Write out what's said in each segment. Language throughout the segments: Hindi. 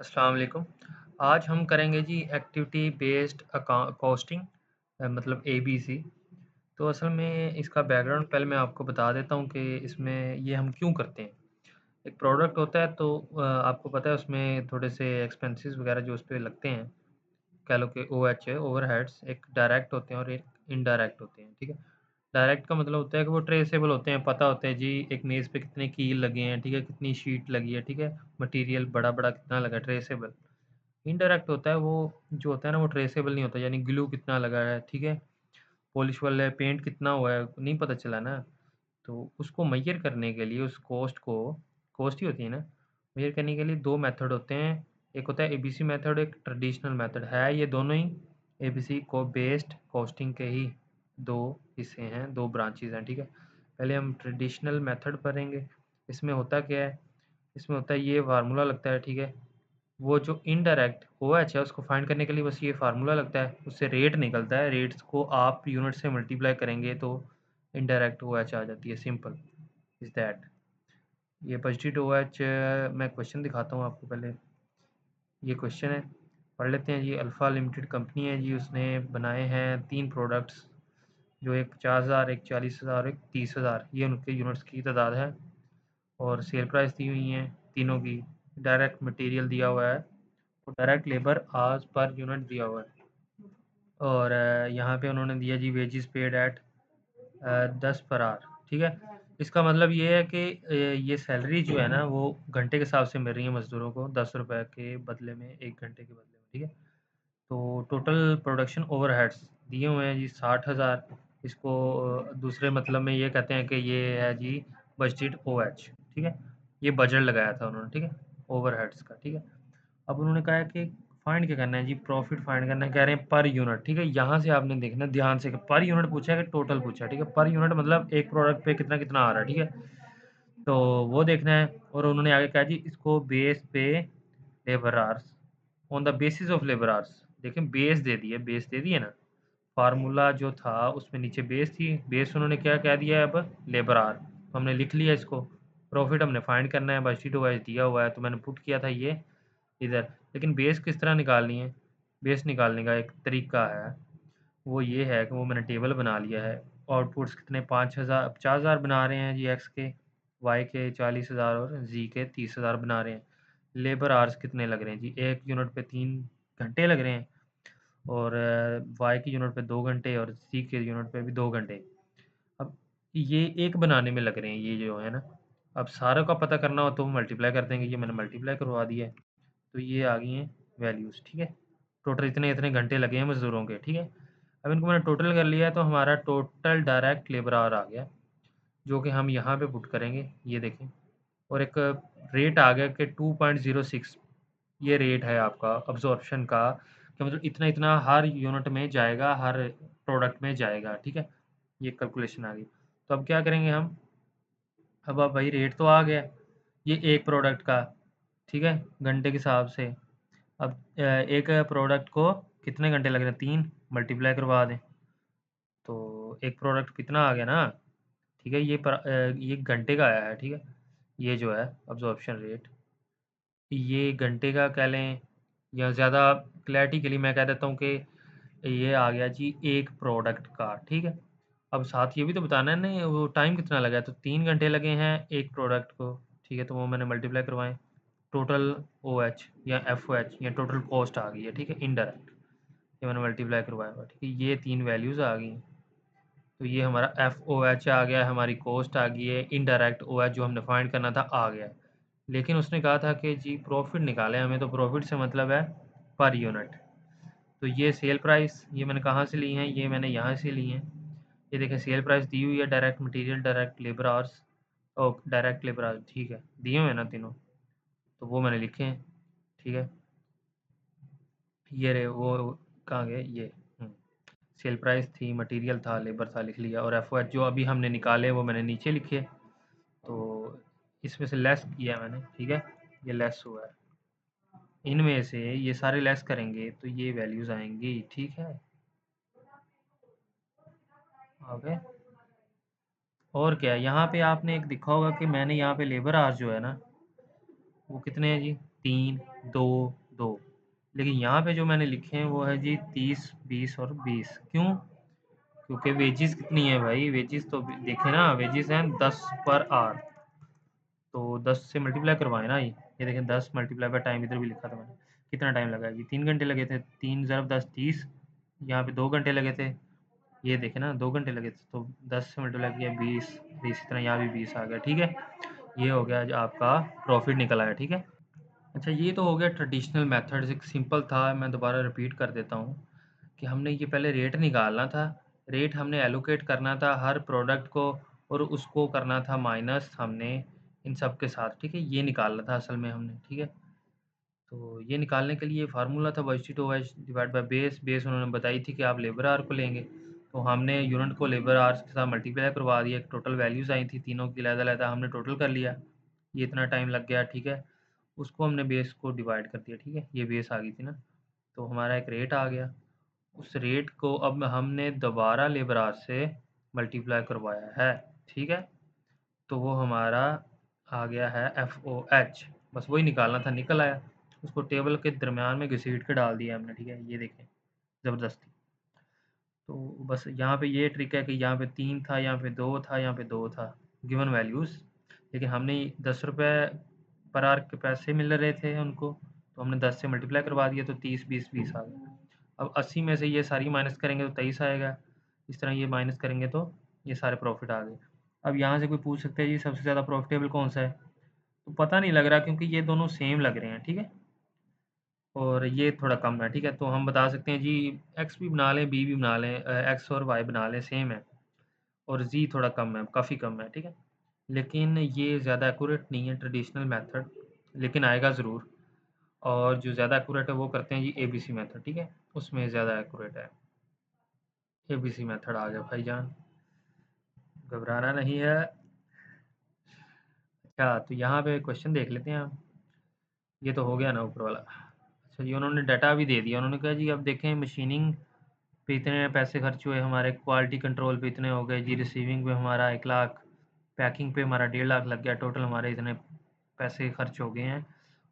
अस्सलाम वालेकुम। आज हम करेंगे जी एक्टिविटी बेस्ड कॉस्टिंग मतलब एबीसी। तो असल में इसका बैकग्राउंड पहले मैं आपको बता देता हूँ कि इसमें ये हम क्यों करते हैं। एक प्रोडक्ट होता है तो आपको पता है उसमें थोड़े से एक्सपेंसेस वगैरह जो उस पे लगते हैं, कह लो कि ओएच है, ओवरहेड्स एक डायरेक्ट होते हैं और एक इनडायरेक्ट होते हैं, ठीक है? डायरेक्ट का मतलब होता है कि वो ट्रेसेबल होते हैं, पता होता है जी एक मेज़ पे कितने कील लगे हैं, ठीक है? कितनी शीट लगी है, ठीक है? मटीरियल बड़ा-बड़ा कितना लगा है, ट्रेसेबल। इनडायरेक्ट होता है वो जो होता है ना वो ट्रेसेबल नहीं होता, यानी ग्लू कितना लगा है, ठीक है? पॉलिश वाला पेंट कितना हुआ है, नहीं पता चला ना। तो उसको मेज़र करने के लिए उस कॉस्ट ही होती है ना, मेज़र करने के लिए 2 मेथड होते हैं। एक होता है एबीसी मेथड, एक ट्रेडिशनल मेथड है, ये दोनों ही एबीसी को बेस्ड कॉस्टिंग के ही 2 हिस्से हैं, 2 ब्रांचेज़ हैं, ठीक है? पहले हम ट्रेडिशनल मेथड पढ़ेंगे। इसमें होता क्या है, इसमें होता है ये फ़ॉर्मूला लगता है, ठीक है? वो जो इनडायरेक्ट ओएच है उसको फाइंड करने के लिए बस ये फ़ॉर्मूला लगता है, उससे रेट निकलता है, रेट्स को आप यूनिट से मल्टीप्लाई करेंगे तो इनडायरेक्ट ओएच आ जाती है, सिंपल इज़ दैट। ये पॉजिटिव ओएच मैं क्वेश्चन दिखाता हूँ आपको पहले। ये क्वेश्चन है, पढ़ लेते हैं जी। अल्फ़ा लिमिटेड कंपनी है जी, उसने बनाए हैं 3 प्रोडक्ट्स, जो एक 50,000, एक 40,000, एक 30,000, ये उनके यूनिट्स की तादाद है और सेल प्राइस दी हुई हैं तीनों की। डायरेक्ट मटेरियल दिया हुआ है, तो direct labour hours per unit दिया हुआ है और यहाँ पे उन्होंने दिया जी wages paid eight 10 per hour, ठीक है? इसका मतलब ये है कि ये सैलरी जो है ना वो घंटे के हिसाब से मिल रही है मज़दूरों को, ₹10 के बदले में, 1 घंटे के बदले में, ठीक है? तो टोटल प्रोडक्शन ओवरहेड्स दिए हुए हैं जी 60,000। इसको दूसरे मतलब में ये कहते हैं कि ये है जी बजटेड ओएच, ठीक है? ये बजट लगाया था उन्होंने, ठीक है? ओवरहेड्स का, ठीक है? अब उन्होंने कहा है कि फाइंड क्या करना है जी, प्रॉफिट फाइंड करना है, कह रहे हैं पर यूनिट, ठीक है? यहाँ से आपने देखना है ध्यान से कि पर यूनिट पूछा है कि टोटल पूछा है, ठीक है? पर यूनिट मतलब एक प्रोडक्ट पे कितना-कितना आ रहा है, ठीक है? तो वो देखना है और उन्होंने आगे कहा जी इसको बेस पे labour hours, on the basis of labour hours. देखें बेस दे दिए ना, फ़ॉर्मूला जो था उसमें नीचे बेस थी, बेस उन्होंने क्या कह दिया है अब लेबर आवर, तो हमने लिख लिया इसको। प्रॉफिट हमने फाइंड करना है, बजट वाइज़ दिया हुआ है तो मैंने पुट किया था ये इधर। लेकिन बेस किस तरह निकालनी है? बेस निकालने का एक तरीका है, वो ये है कि वो मैंने टेबल बना लिया है। आउटपुट्स कितने 5,000 50,000 बना रहे हैं जी एक्स के, वाई के 40,000 और ज़ी के 30,000 बना रहे हैं। लेबर आवर्स कितने लग रहे हैं जी, 1 यूनिट पे 3 घंटे लग रहे हैं और वाई की यूनिट पे 2 घंटे और ज़ी के यूनिट पे भी 2 घंटे। अब ये एक बनाने में लग रहे हैं ये जो है ना, अब सारों का पता करना हो तो मल्टीप्लाई कर देंगे, ये मैंने मल्टीप्लाई करवा दिया है। तो ये आ गई हैं वैल्यूज़, ठीक है? टोटल इतने-इतने घंटे लगे हैं मज़दूरों के, ठीक है? अब इनको मैंने टोटल कर लिया है तो हमारा टोटल डायरेक्ट लेबर आवर आ गया, जो कि हम यहाँ पे पुट करेंगे, ये देखें। और एक रेट आ गया कि 2.06, ये रेट है आपका अब्ज़ॉर्प्शन का, कि मतलब इतना-इतना हर यूनिट में जाएगा, हर प्रोडक्ट में जाएगा, ठीक है? ये कैलकुलेशन आ गई। तो अब क्या करेंगे हम, अब भाई रेट तो आ गया, ये एक प्रोडक्ट का, ठीक है? घंटे के हिसाब से। अब एक प्रोडक्ट को कितने घंटे लग रहे हैं? 3 मल्टीप्लाई करवा दें, तो एक प्रोडक्ट कितना आ गया ना, ठीक है? ये घंटे का आया है, ठीक है? ये जो है अब्ज़ॉर्प्शन रेट, ये घंटे का कह लें या ज़्यादा क्लैरिटी के लिए मैं कह देता हूँ कि ये आ गया जी एक प्रोडक्ट का, ठीक है? अब साथ ये भी तो बताना है ना वो टाइम कितना लगा है, तो 3 घंटे लगे हैं एक प्रोडक्ट को, ठीक है? तो वो मैंने मल्टीप्लाई करवाएँ। टोटल ओएच या एफओएच या टोटल कॉस्ट आ गई है, ठीक है? इनडायरेक्ट, ये मैंने मल्टीप्लाई करवाया हुआ है, ठीक है? ये 3 वैल्यूज़ आ गई। तो ये हमारा एफओएच आ गया, हमारी कॉस्ट आ गई है, इनडायरेक्ट ओएच जो हमने फाइंड करना था आ गया। लेकिन उसने कहा था कि जी प्रॉफ़िट निकालें हमें, तो प्रॉफ़िट से मतलब है पर यूनिट। तो ये सेल प्राइस ये मैंने कहाँ से ली हैं? ये मैंने यहाँ से ली हैं। ये देखें सेल प्राइस दी हुई है, direct material, direct labour hours और डायरेक्ट लेबर आवर्स, ठीक है? दिए हुए हैं ना तीनों, तो वो मैंने लिखे हैं, ठीक है? ये रहे वो कहाँ गए ये सेल प्राइस थी, मटेरियल था, लेबर था, लिख लिया और एफओएच जो अभी हमने निकाले वो मैंने नीचे लिखे। तो इसमें से लेस किया मैंने, ठीक है? ये लेस हुआ है। इनमें से ये सारे लेस करेंगे तो ये वैल्यूज़ आएँगी, ठीक है? ओके। और क्या है, यहाँ पे आपने एक देखा होगा कि मैंने यहाँ पे लेबर आवर्स जो है ना, वो कितने हैं जी? 3, 2, 2। लेकिन यहाँ पे जो मैंने लिखे हैं वो है जी 30, 20 और 20। क्यों? क्योंकि वेजेस कितनी है भाई, वेजेस तो देखे ना, वेजेस हैं 10 पर आवर। तो 10 से मल्टीप्लाई करवाएं ना, ये देखें 10 मल्टीप्लाई बाय टाइम, इधर भी लिखा था मैंने। कितना टाइम लगा जी? 3 घंटे लगे थे। 3 ज़रब 10 30। यहाँ पे 2 घंटे लगे थे। ये देखे ना 2 घंटे लगे थे, तो 10 से मल्टीप्लाई किया 20, इसी तरह यहाँ भी 20 आ गया। ठीक है, ये हो गया आपका प्रॉफिट निकल आया। ठीक है, अच्छा ये तो हो गया ट्रेडिशनल मेथड, एक सिंपल था। मैं दोबारा रिपीट कर देता हूँ कि हमने ये पहले रेट निकालना था, रेट हमने एलोकेट करना था हर प्रोडक्ट को, और उसको करना था माइनस हमने इन सब के साथ। ठीक है, ये निकालना था असल में हमने। ठीक है, तो ये निकालने के लिए फार्मूला था budget two H divide by base. Base उन्होंने बताई थी कि आप लेबर आवर को लेंगे, तो हमने यूनिट को लेबर आवर्स के साथ मल्टीप्लाई करवा दिया। टोटल वैल्यूज़ आई थी तीनों की, लहदा हमने टोटल कर लिया, ये इतना टाइम लग गया। ठीक है, उसको हमने बेस को डिवाइड कर दिया। ठीक है, ये बेस आ गई थी ना, तो हमारा एक रेट आ गया। उस रेट को अब हमने दोबारा लेबर आवर से मल्टीप्लाई करवाया है। ठीक है, तो वो हमारा आ गया है FOH। बस वही निकालना था, निकल आया। उसको टेबल के दरमियान में घसीट के डाल दिया हमने। ठीक है, ये देखें ज़बरदस्ती। तो बस यहाँ पे ये ट्रिक है कि यहाँ पे 3 था, यहाँ पे 2 था, यहाँ पे 2 था, गिवन वैल्यूज़। लेकिन हमने 10 रुपये पर आवर के पैसे मिल रहे थे उनको, तो हमने 10 से मल्टीप्लाई करवा दिया, तो 30, 20, 20 आ गया। अब 80 में से ये सारी माइनस करेंगे तो 23 आएगा। इस तरह ये माइनस करेंगे तो ये सारे प्रॉफिट आ गए। अब यहाँ से कोई पूछ सकता है जी सबसे ज़्यादा प्रॉफिटेबल कौन सा है, तो पता नहीं लग रहा क्योंकि ये दोनों सेम लग रहे हैं। ठीक है, और ये थोड़ा कम है। ठीक है, तो हम बता सकते हैं जी एक्स भी बना लें, बी भी बना लें, एक्स और वाई बना लें, सेम है। और जी थोड़ा कम है, काफ़ी कम है। ठीक है, लेकिन ये ज़्यादा एक्यूरेट नहीं है ट्रेडिशनल मेथड, लेकिन आएगा ज़रूर। और जो ज़्यादा एक्यूरेट है वो करते हैं जी ABC मेथड। ठीक है, उसमें ज़्यादा एक्यूरेट है। ABC मेथड आ गया भाईजान, घबराना नहीं है। अच्छा, तो यहाँ पे क्वेश्चन देख लेते हैं हम। ये तो हो गया ना ऊपर वाला। अच्छा जी, उन्होंने डाटा भी दे दिया। उन्होंने कहा जी अब देखें मशीनिंग पे इतने पैसे खर्च हुए हमारे, क्वालिटी कंट्रोल पे इतने हो गए जी, रिसीविंग पे हमारा 1 लाख, पैकिंग पे हमारा 1.5 लाख लग गया, टोटल हमारे इतने पैसे खर्च हो गए हैं।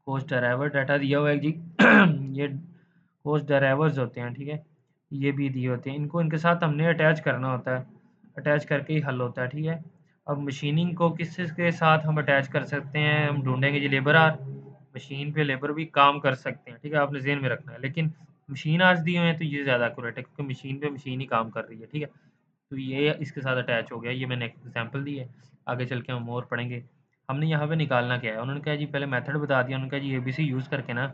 कोस्ट ड्राइवर डाटा दिया हुआ है जी ये कोस्ट ड्राइवर्स होते हैं। ठीक है, ये भी दिए होते हैं, इनको इनके साथ हमने अटैच करना होता है, अटैच करके ही हल होता है। ठीक है, अब मशीनिंग को किस के साथ हम अटैच कर सकते हैं, हम ढूंढेंगे जी लेबर आर। मशीन पे लेबर भी काम कर सकते हैं। ठीक है, आपने ज़हन में रखना है, लेकिन मशीन आज दिए हुए हैं तो ये ज़्यादा एक्यूरेट है, क्योंकि मशीन पे मशीन ही काम कर रही है। ठीक है, तो ये इसके साथ अटैच हो गया, ये मैंने एक एग्जांपल दी है। आगे चल के हम और पढ़ेंगे। हमने यहाँ पे निकालना क्या है, उन्होंने कहा जी पहले मेथड बता दिया। उन्होंने कहा जी ABC यूज़ करके ना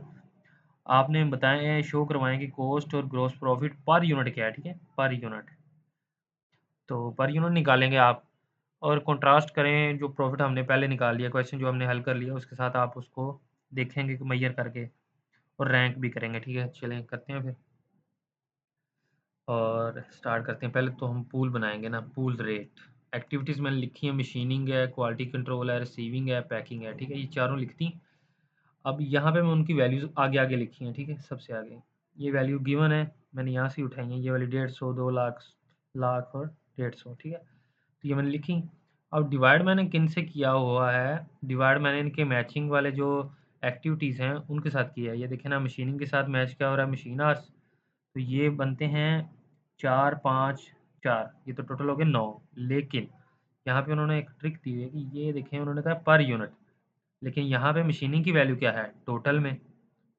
आपने बताएं शो करवाएं कि कॉस्ट और ग्रॉस प्रॉफिट पर यूनिट क्या है। ठीक है, पर यूनिट, तो पर यूनिट निकालेंगे आप, और कंट्रास्ट करें जो प्रॉफिट हमने पहले निकाल लिया, क्वेश्चन जो हमने हल कर लिया उसके साथ आप उसको देखेंगे कि मैयर करके, और रैंक भी करेंगे। ठीक है, चलें करते हैं फिर, और स्टार्ट करते हैं। पहले तो हम पूल बनाएंगे ना, पूल रेट। एक्टिविटीज़ मैंने लिखी है, मशीनिंग है, क्वालिटी कंट्रोल है, रिसीविंग है, पैकिंग है। ठीक है, ये चारों लिखती। अब यहाँ पे मैं उनकी वैल्यूज़ आगे आगे लिखी हैं। ठीक है, सबसे आगे ये वैल्यू गिवन है, मैंने यहाँ से उठाई है, ये वाली 150, 2 लाख, लाख और 150। ठीक है, तो ये मैंने लिखी। अब डिवाइड मैंने किन से किया हुआ है, डिवाइड मैंने इनके मैचिंग वाले जो एक्टिविटीज़ हैं उनके साथ किया है। ये देखें ना, मशीनिंग के साथ मैच क्या हो रहा है, मशीन आवर्स, तो ये बनते हैं 4, 5, 4, ये तो टोटल हो गए 9। लेकिन यहाँ पे उन्होंने एक ट्रिक दी है कि ये देखें, उन्होंने कहा पर यूनिट, लेकिन यहाँ पे मशीनिंग की वैल्यू क्या है, टोटल में।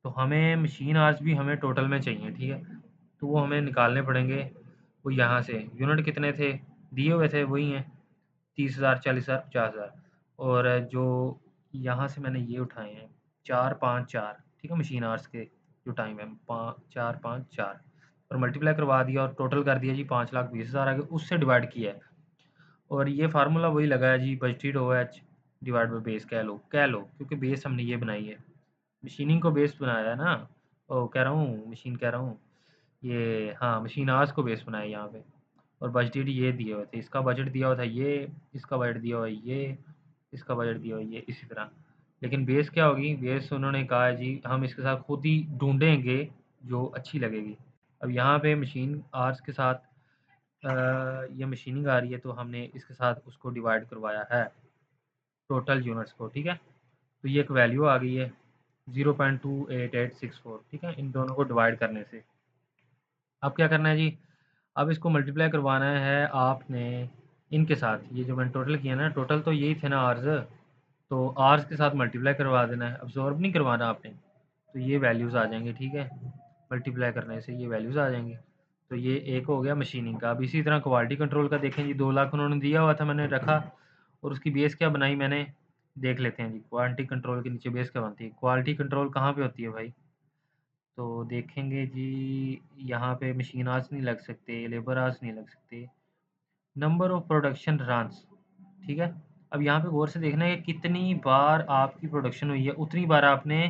तो हमें मशीन आवर्स भी हमें टोटल में चाहिए। ठीक है, तो वो हमें निकालने पड़ेंगे। वो यहाँ से यूनिट कितने थे दिए हुए थे, वही हैं 30,000, 40,000, 50,000। और जो यहाँ से मैंने ये उठाए हैं 4, 5, 4। ठीक है, मशीन आवर्स के जो टाइम है 4, 5, 4, और मल्टीप्लाई करवा दिया और टोटल कर दिया जी 5,20,000 आगे, उससे डिवाइड किया है। और ये फार्मूला वही लगा है जी, budgeted OH divide by base, कह लो क्योंकि बेस हमने ये बनाई है, मशीनिंग को बेस बनाया है ना। ओ कह रहा हूँ मशीन कह रहा हूँ, ये हाँ मशीन आवर्स को बेस बनाया यहाँ पे। और बजटेड ये दिए हुए थे, इसका बजट दिया हुआ था ये, इसका बजट दिया हुआ है ये, इसका बजट दिया हुआ है ये, इसी तरह। लेकिन बेस क्या होगी, बेस उन्होंने कहा है जी हम इसके साथ खुद ही ढूंढेंगे जो अच्छी लगेगी। अब यहाँ पे मशीन आवर्स के साथ ये मशीनिंग आ रही है, तो हमने इसके साथ उसको डिवाइड करवाया है टोटल यूनिट्स को। ठीक है, तो ये एक वैल्यू आ गई है। 0.28864, ठीक है, इन दोनों को डिवाइड करने से। अब क्या करना है जी, अब इसको मल्टीप्लाई करवाना है आपने इनके साथ, ये जो मैंने टोटल किया ना, टोटल तो यही थे ना आर्स, तो आर्स के साथ मल्टीप्लाई करवा देना है, अब्जॉर्ब नहीं करवाना आपने। तो ये वैल्यूज़ आ जाएंगे, ठीक है, मल्टीप्लाई करने से ये वैल्यूज़ आ जाएंगी। तो ये एक हो गया मशीनिंग का। अब इसी तरह क्वालिटी कंट्रोल का देखें जी, 2 लाख उन्होंने दिया हुआ था, मैंने रखा, और उसकी बेस क्या बनाई मैंने, देख लेते हैं जी। क्वालिटी कंट्रोल के नीचे बेस क्या बनती है, क्वालिटी कंट्रोल कहाँ पे होती है भाई, तो देखेंगे जी, यहाँ पे मशीन आवर्स नहीं लग सकते, लेबर आवर्स नहीं लग सकते, नंबर ऑफ प्रोडक्शन रन्स, ठीक है। अब यहाँ पे गौर से देखना है कि कितनी बार आपकी प्रोडक्शन हुई है, उतनी बार आपने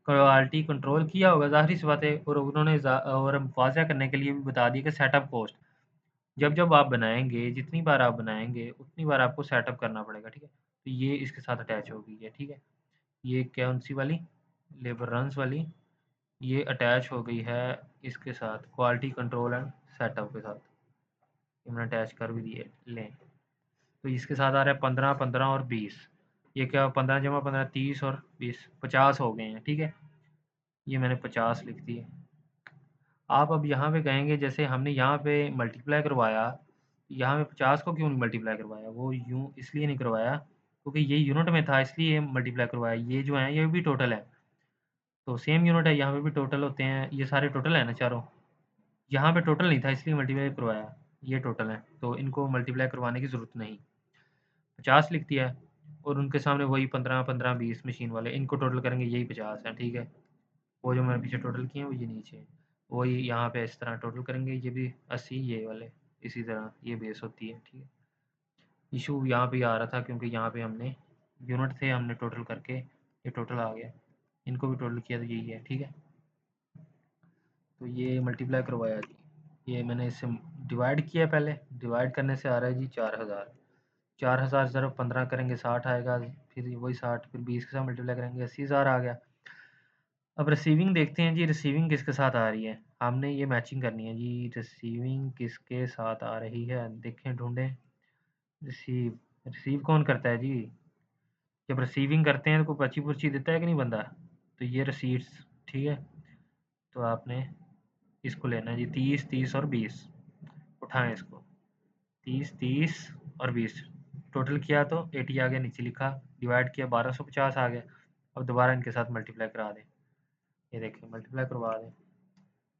क्वालिटी कंट्रोल किया होगा, ज़ाहिर सी बात है। और उन्होंने और वाज़ह करने के लिए भी बता दिया कि सेटअप कॉस्ट, जब जब आप बनाएंगे, जितनी बार आप बनाएंगे उतनी बार आपको सेटअप करना पड़ेगा, ठीक है। तो ये इसके साथ अटैच हो गई है, ठीक है। ये कौन सी वाली, लेबर रन्स वाली, ये अटैच हो गई है इसके साथ, क्वालिटी कंट्रोल एंड सेटअप के साथ, ये मैंने अटैच कर भी दिए, लें। तो इसके साथ आ रहा है 15, 15 और 20, ये क्या, 15 जमा 15 30 और 20 50 हो गए हैं, ठीक है। ये मैंने 50 लिख दिए। आप अब यहाँ पे कहेंगे, जैसे हमने यहाँ पे मल्टीप्लाई करवाया, यहाँ पे 50 को क्यों नहीं मल्टीप्लाई करवाया, वो यूँ इसलिए नहीं करवाया क्योंकि ये यूनिट में था, इसलिए मल्टीप्लाई करवाया। ये जो है ये भी टोटल है, तो सेम यूनिट है, यहाँ पे भी टोटल होते हैं, ये सारे टोटल है ना चारों, यहाँ पे टोटल नहीं था इसलिए मल्टीप्लाई करवाया, ये टोटल है, तो इनको मल्टीप्लाई करवाने की ज़रूरत नहीं। 50 लिख दिया है, और उनके सामने वही 15, 15, 20 मशीन वाले, इनको टोटल करेंगे, यही 50 है, ठीक है। वो जो मैंने पीछे टोटल किए हैं वो ये नीचे, वही यहाँ पे इस तरह टोटल करेंगे, ये भी 80, ये वाले इसी तरह, ये बेस होती है, ठीक है। इशू यहाँ पे आ रहा था क्योंकि यहाँ पे हमने यूनिट थे, हमने टोटल करके ये टोटल आ गया, इनको भी टोटल किया तो यही है, ठीक है। तो ये मल्टीप्लाई करवाया जी, ये मैंने इससे डिवाइड किया, पहले डिवाइड करने से आ रहा है जी 4000, 4000 ज़रा 15 करेंगे 60 आएगा, फिर वही 60, फिर 20 के साथ मल्टीप्लाई करेंगे 80,000 आ गया। अब रिसीविंग देखते हैं जी, रिसीविंग किसके साथ आ रही है, हमने ये मैचिंग करनी है जी, रिसीविंग किसके साथ आ रही है, देखें ढूंढें। रिसीव, रिसीव कौन करता है जी, जब रिसीविंग करते हैं तो कोई पर्ची पुर्ची देता है कि नहीं बंदा, तो ये रसीट्स, ठीक है। तो आपने इसको लेना है जी, 30, 30 और 20, उठाएं इसको, 30, 30 और 20 टोटल किया तो 80 आ गया, नीचे लिखा, डिवाइड किया 1250 आ गया। अब दोबारा इनके साथ मल्टीप्लाई करा दें, ये देखें मल्टीप्लाई करवा दें,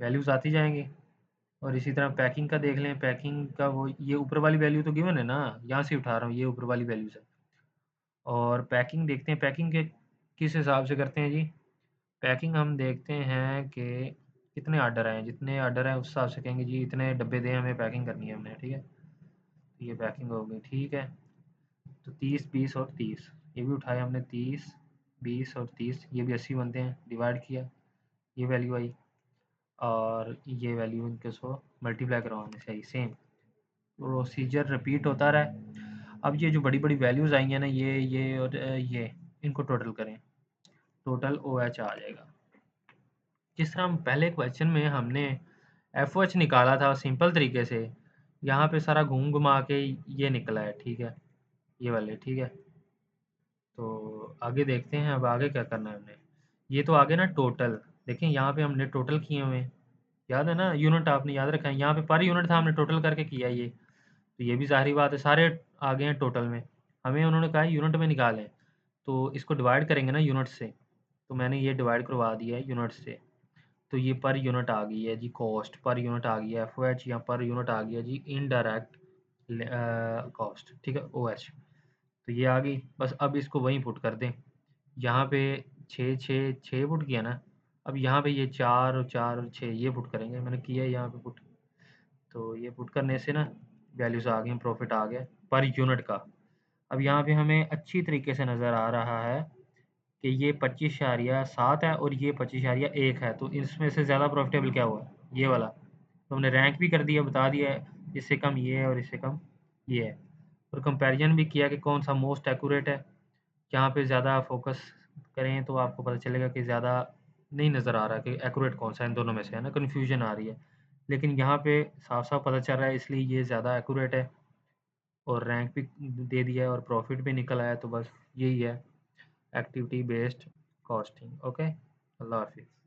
वैल्यूज़ आती जाएंगी। और इसी तरह पैकिंग का देख लें, पैकिंग का वो, ये ऊपर वाली वैल्यू तो गिवन है ना, यहाँ से उठा रहा हूँ, ये ऊपर वाली वैल्यूज़ है। और पैकिंग देखते हैं, पैकिंग के किस हिसाब से करते हैं जी, पैकिंग हम देखते हैं कि कितने आर्डर आए हैं, जितने आर्डर हैं उस हिसाब से कहेंगे जी इतने डब्बे दें हमें, पैकिंग करनी है हमने, ठीक है। तो ये पैकिंग हो गई, ठीक है। तो 30, 20 और 30 ये भी उठाए हमने, 30, 20 और 30, ये भी 80 बनते हैं, डिवाइड किया, ये वैल्यू आई, और ये वैल्यू इनके सो मल्टीप्लाई करवाने से आई, सेम प्रोसीजर रिपीट होता रहा। अब ये जो बड़ी बड़ी वैल्यूज़ आई हैं ना, ये और ये, इनको टोटल करें, टोटल ओ एच आ जाएगा। जिस तरह हम पहले क्वेश्चन में हमने एफ ओ एच निकाला था सिंपल तरीके से, यहाँ पे सारा घूम घुमा के ये निकला है, ठीक है, ये वाले, ठीक है। तो आगे देखते हैं, अब आगे क्या करना है हमने, ये तो आगे ना टोटल, देखें यहाँ पे हमने टोटल किए हुए हैं, याद है ना, यूनिट आपने याद रखा है, यहाँ पे पर यूनिट था, हमने टोटल करके किया ये। तो ये भी ज़ाहिर बात है, सारे आ गए हैं टोटल में, हमें उन्होंने कहा है यूनिट में निकालें, तो इसको डिवाइड करेंगे ना यूनिट से, तो मैंने ये डिवाइड करवा दिया है यूनिट से। तो ये पर यूनिट आ गई है जी, कॉस्ट पर यूनिट आ गई है, एफ ओ एच, या पर यूनिट आ गया जी इनडायरेक्ट कॉस्ट, ठीक है, ओ एच। तो ये आ गई, बस अब इसको वहीं पुट कर दें, यहाँ पे 6 पुट किया ना, अब यहाँ पे ये 4 और 4 और 6 ये पुट करेंगे, मैंने किया है यहाँ पे पुट। तो ये पुट करने से ना वैल्यूज़ आ गई, प्रॉफिट आ गया पर यूनिट का। अब यहाँ पे हमें अच्छी तरीके से नज़र आ रहा है कि ये 25.7 है और ये 25.1 है, तो इसमें से ज़्यादा प्रॉफिटेबल क्या हुआ, ये वाला। तो हमने रैंक भी कर दिया, बता दिया है, इससे कम ये है और इससे कम ये है, और कंपैरिजन भी किया कि कौन सा मोस्ट एक्यूरेट है। जहाँ पे ज़्यादा फोकस करें तो आपको पता चलेगा कि ज़्यादा नहीं नज़र आ रहा कि एक्यूरेट कौन सा है इन दोनों में से, है ना, कन्फ्यूजन आ रही है। लेकिन यहाँ पे साफ साफ पता चल रहा है, इसलिए ये ज़्यादा एक्यूरेट है, और रैंक भी दे दिया है और प्रॉफिट भी निकल आया, तो बस यही है एक्टिविटी बेस्ड कॉस्टिंग। ओके, अल्लाह हाफ़िज़।